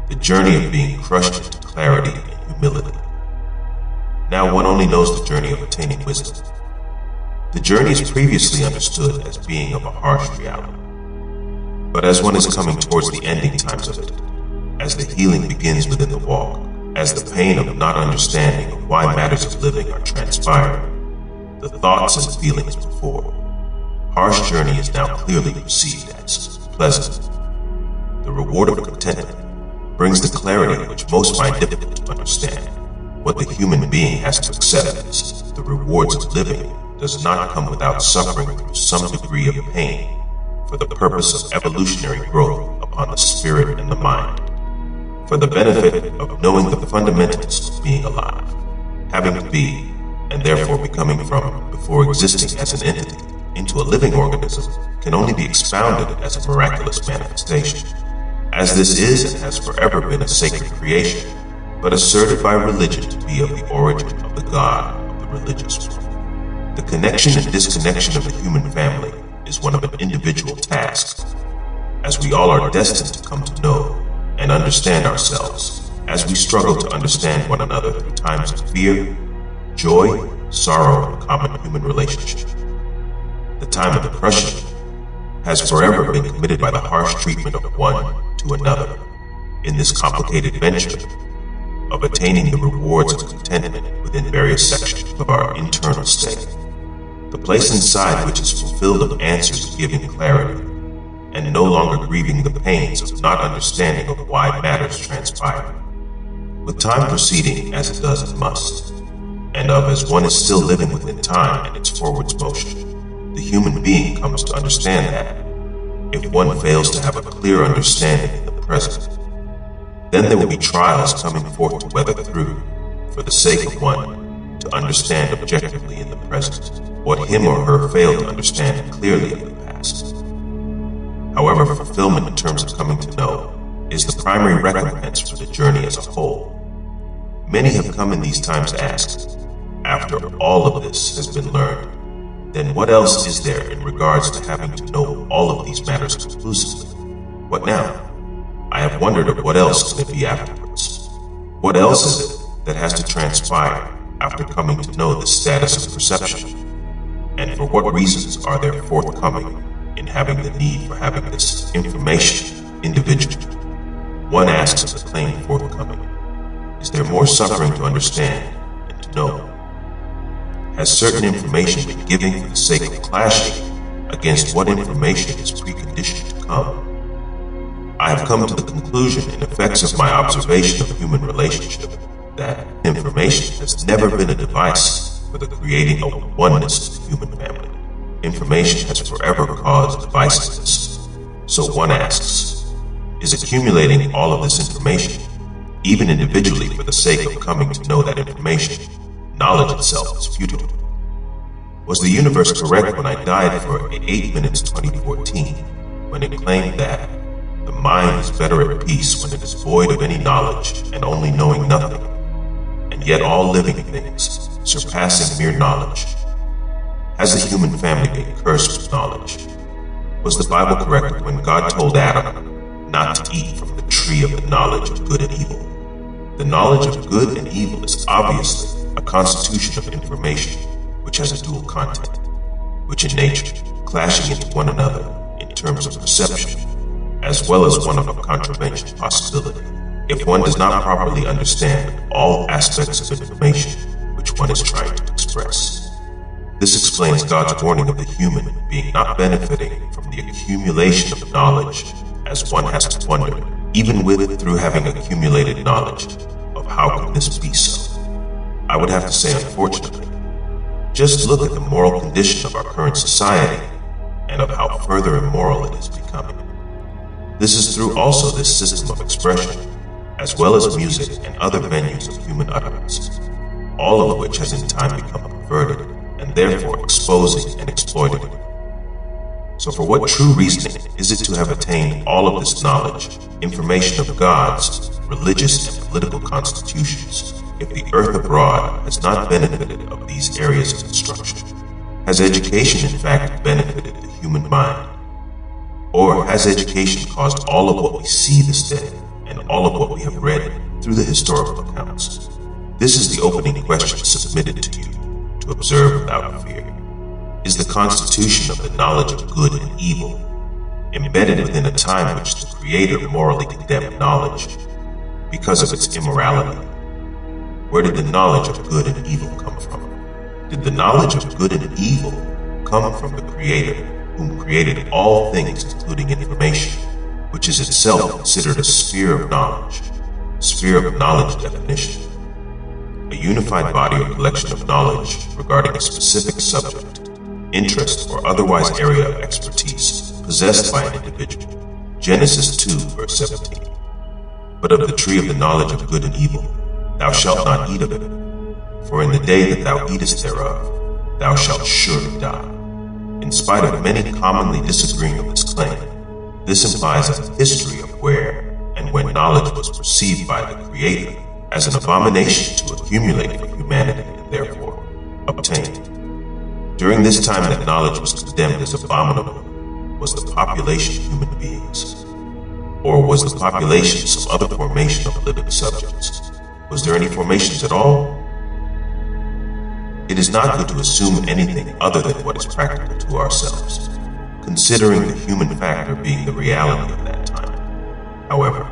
the journey of being crushed into clarity and humility. Now one only knows the journey of attaining wisdom. The journey is previously understood as being of a harsh reality. But as one is coming towards the ending times of it, as the healing begins within the walk, as the pain of not understanding of why matters of living are transpiring, the thoughts and feelings before, harsh journey is now clearly perceived as pleasant. The reward of contentment brings the clarity which most find difficult to understand. What the human being has to accept is the rewards of living does not come without suffering through some degree of pain for the purpose of evolutionary growth upon the spirit and the mind, for the benefit of knowing the fundamentals of being alive, having to be, and therefore becoming from, before existing as an entity, into a living organism can only be expounded as a miraculous manifestation, as this is and has forever been a sacred creation, but asserted by religion to be of the origin of the God of the religious one. The connection and disconnection of the human family is one of an individual task, as we all are destined to come to know and understand ourselves as we struggle to understand one another through times of fear, joy, sorrow, and common human relationship. The time of the crushing has forever been committed by the harsh treatment of one to another in this complicated venture of attaining the rewards of contentment within various sections of our internal state. The place inside which is fulfilled of answers giving clarity, and no longer grieving the pains of not understanding of why matters transpire. With time proceeding as it does and must, and of as one is still living within time and its forwards motion, the human being comes to understand that, if one fails to have a clear understanding in the present, then there will be trials coming forth to weather through, for the sake of one to understand objectively in the present what him or her failed to understand clearly in the past. However, fulfillment in terms of coming to know is the primary recompense for the journey as a whole. Many have come in these times asked, after all of this has been learned, then what else is there in regards to having to know all of these matters conclusively? What now? I have wondered of what else can it be afterwards. What else is it that has to transpire after coming to know the status of perception? And for what reasons are there forthcoming in having the need for having this information individually? One asks of the claim forthcoming, is there more suffering to understand and to know? Has certain information been given for the sake of clashing against what information is preconditioned to come? I have come to the conclusion in effects of my observation of human relationship that information has never been a device for the creating of oneness of the human family. Information has forever caused divisiveness. So one asks, is accumulating all of this information, even individually for the sake of coming to know that information, knowledge itself is futile? Was the universe correct when I died for 8 minutes 2014, when it claimed that the mind is better at peace when it is void of any knowledge and only knowing nothing, and yet all living things, surpassing mere knowledge? Has the human family been cursed with knowledge? Was the Bible correct when God told Adam not to eat from the tree of the knowledge of good and evil? The knowledge of good and evil is obviously a constitution of information which has a dual content, which in nature, clashing into one another in terms of perception, as well as one of a contravention possibility, if one does not properly understand all aspects of information which one is trying to express. This explains God's warning of the human being not benefiting from the accumulation of knowledge, as one has to wonder, even through having accumulated knowledge, of how could this be so? I would have to say unfortunately. Just look at the moral condition of our current society, and of how further immoral it is becoming. This is through also this system of expression, as well as music and other venues of human utterance, all of which has in time become perverted, and therefore exposing and exploiting. So for what true reasoning is it to have attained all of this knowledge, information of God's religious and political constitutions, if the earth abroad has not benefited of these areas of instruction? Has education in fact benefited the human mind? Or has education caused all of what we see this day, and all of what we have read through the historical accounts. This is the opening question submitted to you to observe without fear. Is the constitution of the knowledge of good and evil embedded within a time which the Creator morally condemned knowledge because of its immorality? Where did the knowledge of good and evil come from? Did the knowledge of good and evil come from the Creator, whom created all things including information, which is itself considered a sphere of knowledge definition, a unified body or collection of knowledge regarding a specific subject, interest, or otherwise area of expertise possessed by an individual. Genesis 2, verse 17. But of the tree of the knowledge of good and evil, thou shalt not eat of it, for in the day that thou eatest thereof, thou shalt surely die. In spite of many commonly disagreeing with this claim, this implies a history of where and when knowledge was perceived by the Creator as an abomination to accumulate for humanity and therefore obtained. During this time that knowledge was condemned as abominable, was the population human beings? Or was the population some other formation of living subjects? Was there any formations at all? It is not good to assume anything other than what is practical to ourselves, considering the human factor being the reality of that time. However,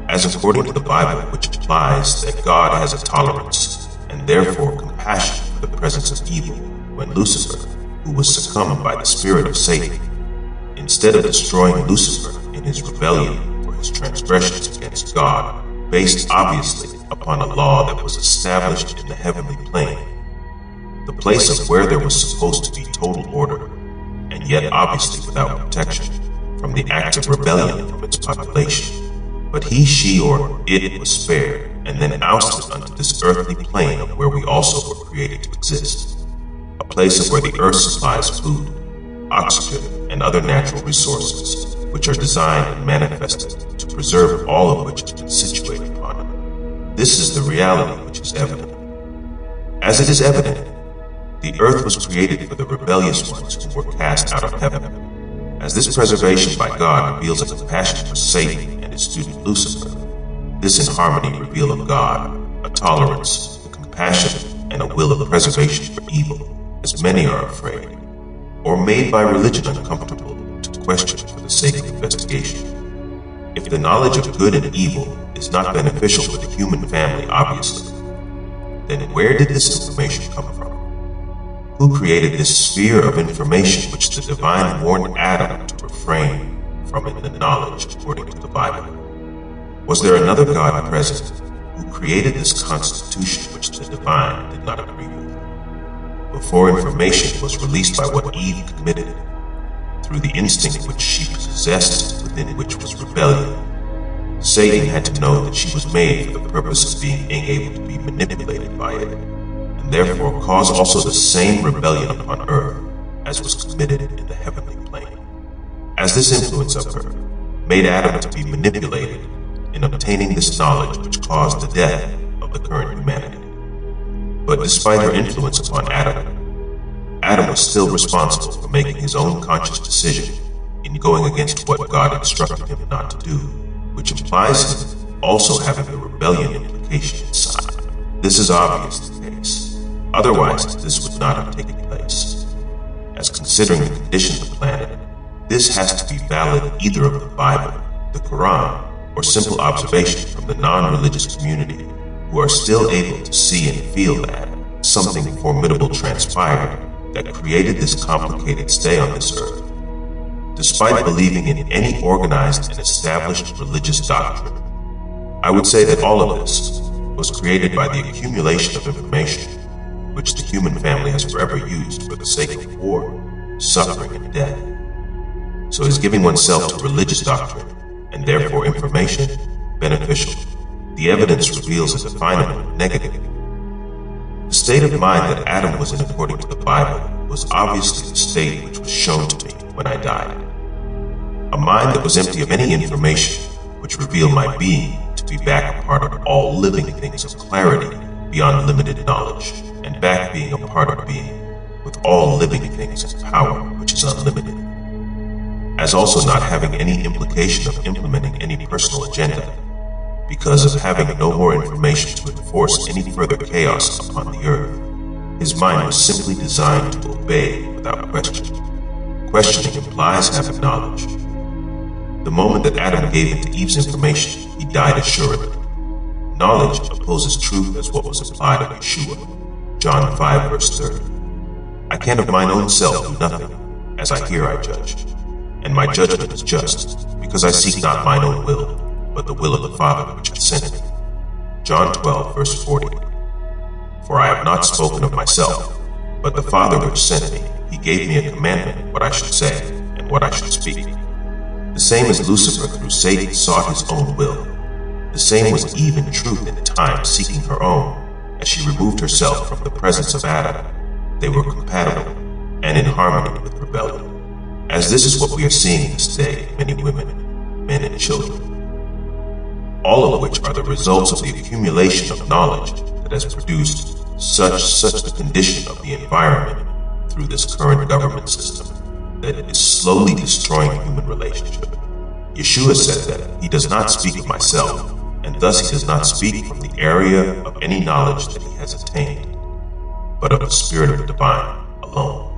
as according to the Bible, which implies that God has a tolerance and therefore compassion for the presence of evil, when Lucifer, who was succumbed by the spirit of Satan, instead of destroying Lucifer in his rebellion for his transgressions against God, based obviously upon a law that was established in the heavenly plane, the place of where there was supposed to be total order, and yet obviously without protection from the acts of rebellion from its population. But he, she, or it was spared, and then ousted unto this earthly plane of where we also were created to exist, a place of where the earth supplies food, oxygen, and other natural resources, which are designed and manifested to preserve all of which has been situated upon it. This is the reality which is evident. As it is evident, the earth was created for the rebellious ones who were cast out of heaven. As this preservation by God reveals a compassion for Satan and his student Lucifer, this in harmony reveal of God a tolerance, a compassion, and a will of preservation for evil, as many are afraid, or made by religion uncomfortable to question for the sake of investigation. If the knowledge of good and evil is not beneficial for the human family, obviously, then where did this information come from? Who created this sphere of information which the divine warned Adam to refrain from in the knowledge according to the Bible? Was there another God present who created this constitution which the divine did not agree with? Before information was released by what Eve committed, through the instinct which she possessed within which was rebellion, Satan had to know that she was made for the purpose of being able to be manipulated by it, and therefore cause also the same rebellion upon earth as was committed in the heavenly plane. As this influence of her made Adam to be manipulated in obtaining this knowledge which caused the death of the current humanity. But despite her influence upon Adam was still responsible for making his own conscious decision in going against what God instructed him not to do, which implies him also having a rebellion implication inside. This is obvious the case. Otherwise, this would not have taken place. As considering the condition of the planet, this has to be valid either of the Bible, the Quran, or simple observation from the non-religious community, who are still able to see and feel that something formidable transpired that created this complicated stay on this earth. Despite believing in any organized and established religious doctrine, I would say that all of this was created by the accumulation of information, which the human family has forever used for the sake of war, suffering, and death. So is giving oneself to religious doctrine, and therefore information, beneficial? The evidence reveals a definable negative. The state of mind that Adam was in according to the Bible was obviously the state which was shown to me when I died. A mind that was empty of any information which revealed my being to be back a part of all living things of clarity beyond limited knowledge, and back being a part of being with all living things of power which is unlimited, as also not having any implication of implementing any personal agenda, because of having no more information to enforce any further chaos upon the earth. His mind was simply designed to obey without question. Questioning implies having knowledge. The moment that Adam gave into Eve's information, he died assuredly. Knowledge opposes truth as what was implied of Yeshua. John 5 verse 30. I can of mine own self do nothing. As I hear I judge. And my judgment is just, because I seek not mine own will, but the will of the Father which hath sent me. John 12 verse 40. For I have not spoken of myself, but the Father which sent me, he gave me a commandment what I should say, and what I should speak. The same as Lucifer through Satan sought his own will. The same was Eve in truth in time seeking her own. As she removed herself from the presence of Adam, they were compatible and in harmony with rebellion. As this is what we are seeing this day in many women, men and children. All of which are the results of the accumulation of knowledge that has produced such the condition of the environment through this current government system that it is slowly destroying human relationship. Yeshua said that he does not speak of myself, and thus he does not speak from the area of any knowledge that he has attained, but of the Spirit of the Divine alone.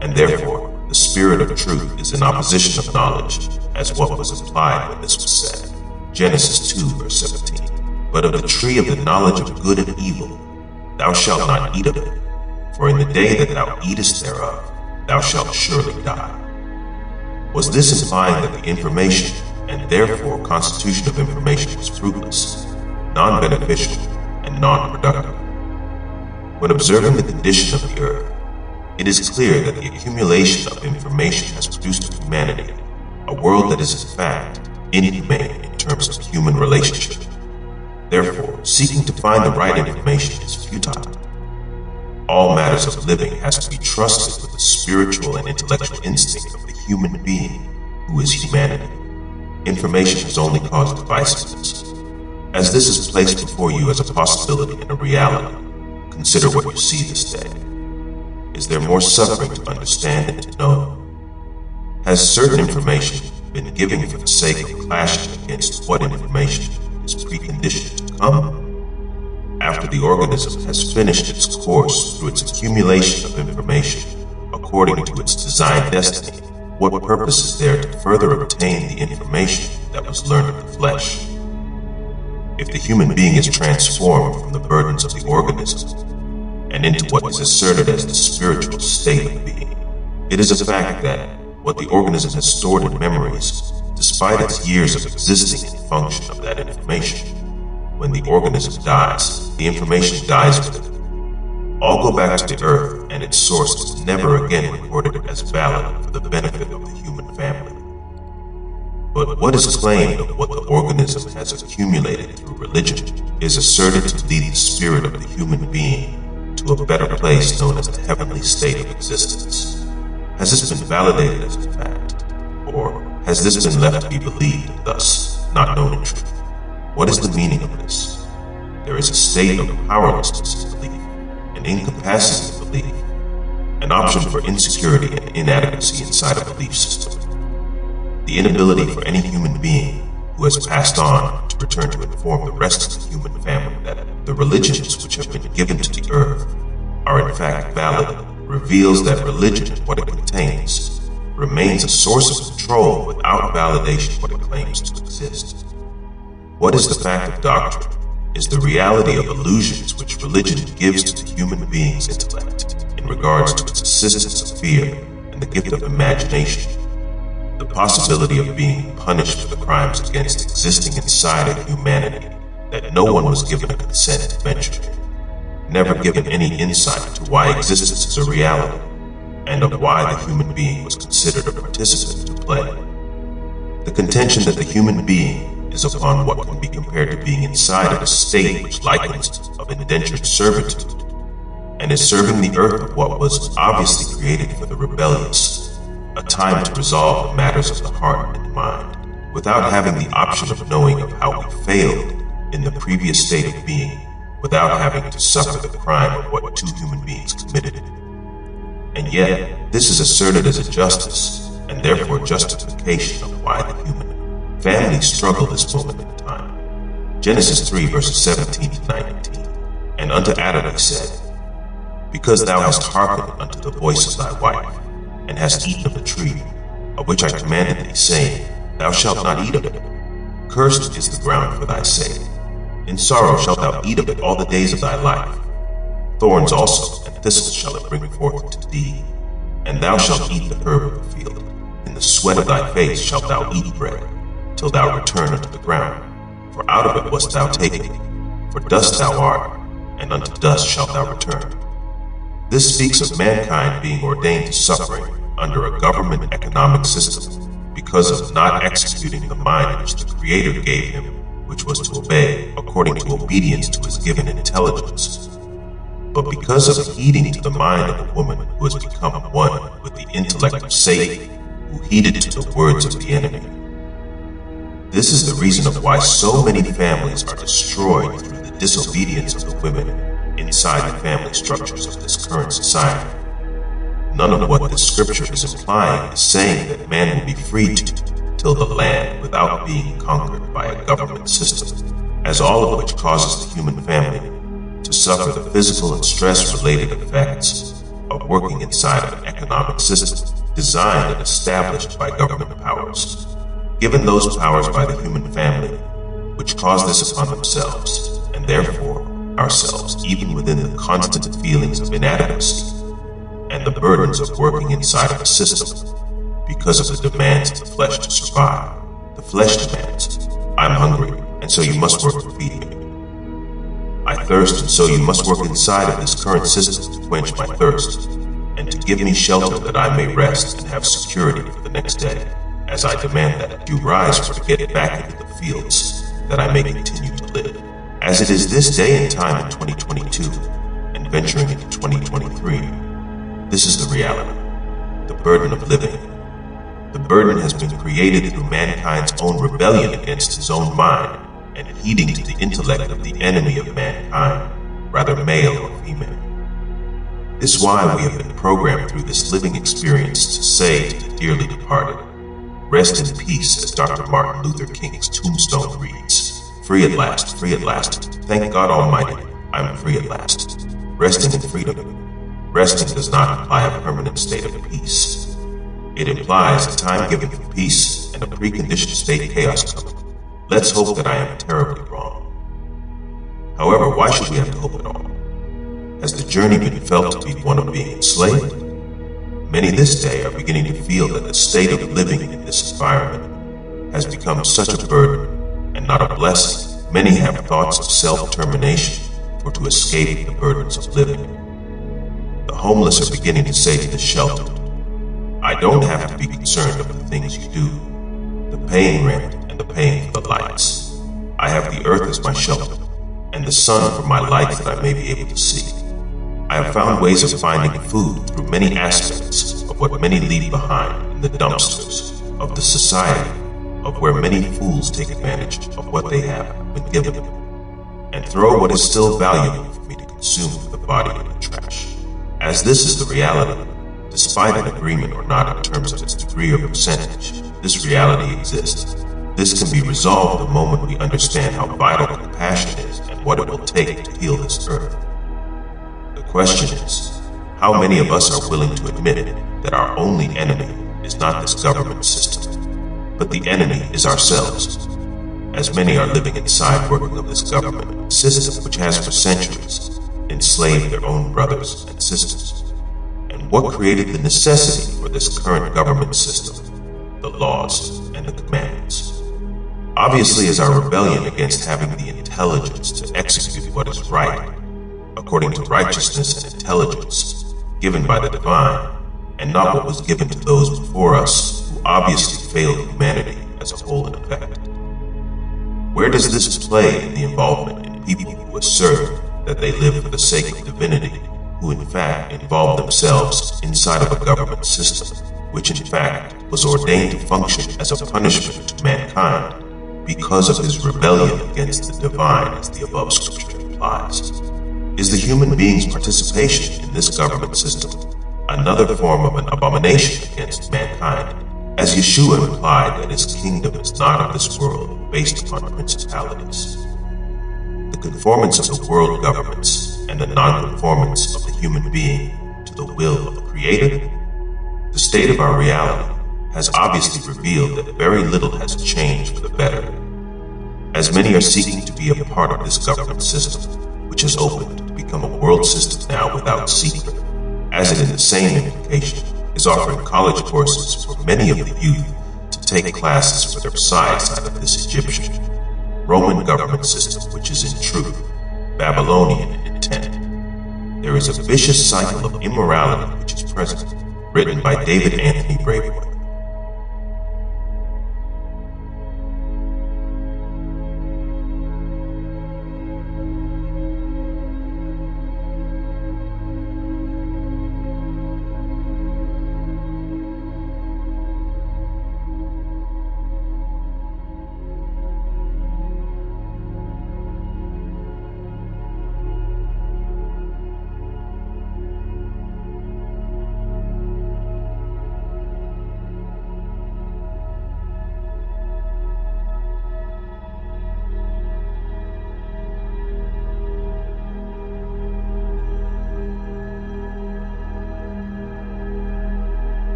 And therefore, the Spirit of truth is in opposition of knowledge, as what was implied when this was said. Genesis 2 verse 17. But of the tree of the knowledge of good and evil, thou shalt not eat of it, for in the day that thou eatest thereof, thou shalt surely die. Was this implying that the information, and therefore constitution of information, was fruitless, non-beneficial, and non-productive? When observing the condition of the earth, it is clear that the accumulation of information has produced in humanity a world that is in fact inhumane in terms of human relationship. Therefore, seeking to find the right information is futile. All matters of living has to be trusted with the spiritual and intellectual instinct of the human being who is humanity. Information has only caused divisiveness. As this is placed before you as a possibility and a reality, consider what you see this day. Is there more suffering to understand and to know? Has certain information been given for the sake of clashing against what information is preconditioned to come? After the organism has finished its course through its accumulation of information, according to its designed destiny, what purpose is there to further obtain the information that was learned of the flesh? If the human being is transformed from the burdens of the organism and into what is asserted as the spiritual state of being, it is a fact that what the organism has stored in memories, despite its years of existing and function of that information, when the organism dies, the information dies with it. All go back to the earth, and its source is never again recorded as valid for the benefit of the human family. But what is claimed of what the organism has accumulated through religion is asserted to lead the spirit of the human being to a better place known as the heavenly state of existence. Has this been validated as a fact? Or has this been left to be believed and thus not known in truth? What is the meaning of this? There is a state of powerlessness in belief, an incapacity in belief, an option for insecurity and inadequacy inside a belief system. The inability for any human being who has passed on to return to inform the rest of the human family that the religions which have been given to the earth are in fact valid reveals that religion and what it contains remains a source of control without validation what it claims to exist. What is the fact of doctrine is the reality of illusions which religion gives to the human being's intellect in regards to its assistance of fear and the gift of imagination, the possibility of being punished for the crimes against existing inside of humanity that no one was given a consent to venture, never given any insight into why existence is a reality and of why the human being was considered a participant to play. The contention that the human being is upon what can be compared to being inside of a state which likens of indentured servitude, and is serving the earth of what was obviously created for the rebellious, a time to resolve the matters of the heart and mind, without having the option of knowing of how we failed in the previous state of being, without having to suffer the crime of what two human beings committed. And yet, this is asserted as a justice, and therefore justification of why the human family struggle this moment in time. Genesis 3 verses 17 to 19. And unto Adam he said, Because thou hast hearkened unto the voice of thy wife, and hast eaten of the tree, of which I commanded thee, saying, Thou shalt not eat of it. Cursed is the ground for thy sake. In sorrow shalt thou eat of it all the days of thy life. Thorns also and thistles shall it bring forth to thee, and thou shalt eat the herb of the field. In the sweat of thy face shalt thou eat bread, till thou return unto the ground. For out of it wast thou taken, for dust thou art, and unto dust shalt thou return. This speaks of mankind being ordained to suffering under a government economic system because of not executing the mind which the Creator gave him, which was to obey according to obedience to his given intelligence. But because of heeding to the mind of a woman who has become one with the intellect of Satan, who heeded to the words of the enemy. This is the reason of why so many families are destroyed through the disobedience of the women inside the family structures of this current society. None of what this scripture is implying is saying that man will be free to till the land without being conquered by a government system, as all of which causes the human family to suffer the physical and stress-related effects of working inside of an economic system designed and established by government powers, given those powers by the human family, which cause this upon themselves, and therefore ourselves, even within the constant feelings of inadequacy and the burdens of working inside of a system, because of the demands of the flesh to survive. The flesh demands, I'm hungry, and so you must work to feed me. I thirst, and so you must work inside of this current system to quench my thirst, and to give me shelter that I may rest and have security for the next day, as I demand that you rise for to get back into the fields, that I may continue to live. As it is this day and time in 2022, and venturing into 2023, this is the reality, the burden of living. The burden has been created through mankind's own rebellion against his own mind, and heeding to the intellect of the enemy of mankind, rather male or female. This is why we have been programmed through this living experience to say to the dearly departed, rest in peace, as Dr. Martin Luther King's tombstone reads, free at last, thank God Almighty, I'm free at last. Resting in freedom. Resting does not imply a permanent state of peace. It implies a time given for peace and a preconditioned state of chaos coming. Let's hope that I am terribly wrong. However, why should we have to hope at all? Has the journey been felt to be one of being enslaved? Many this day are beginning to feel that the state of living in this environment has become such a burden and not a blessing. Many have thoughts of self-termination or to escape the burdens of living. The homeless are beginning to say to the sheltered, I don't have to be concerned of the things you do, the paying rent and the paying for the lights. I have the earth as my shelter, and the sun for my light that I may be able to see. I have found ways of finding food through many aspects of what many leave behind in the dumpsters of the society, of where many fools take advantage of what they have been given them, and throw what is still valuable for me to consume for the body in the trash. As this is the reality, despite an agreement or not in terms of its degree or percentage, this reality exists. This can be resolved the moment we understand how vital compassion is and what it will take to heal this earth. The question is, how many of us are willing to admit that our only enemy is not this government system, but the enemy is ourselves, as many are living inside working of this government system which has for centuries enslaved their own brothers and sisters. And what created the necessity for this current government system? The laws and the commandments. Obviously is our rebellion against having the intelligence to execute what is right, according to righteousness and intelligence given by the divine, and not what was given to those before us who obviously failed humanity as a whole in effect. Where does this play in the involvement in people who assert that they live for the sake of divinity, who in fact involve themselves inside of a government system, which in fact was ordained to function as a punishment to mankind because of his rebellion against the divine, as the above scripture implies? Is the human being's participation in this government system another form of an abomination against mankind, as Yeshua implied that his kingdom is not of this world, based upon principalities? conformance of the world governments and the non-conformance of the human being to the will of the Creator, the state of our reality has obviously revealed that very little has changed for the better, as many are seeking to be a part of this government system, which has opened to become a world system now without secret, as it in the same implication is offering college courses for many of the youth to take classes for their side of this Egyptian, Roman government system, which is in truth Babylonian in intent. There is a vicious cycle of immorality which is present, written by David Anthony Braithwaite.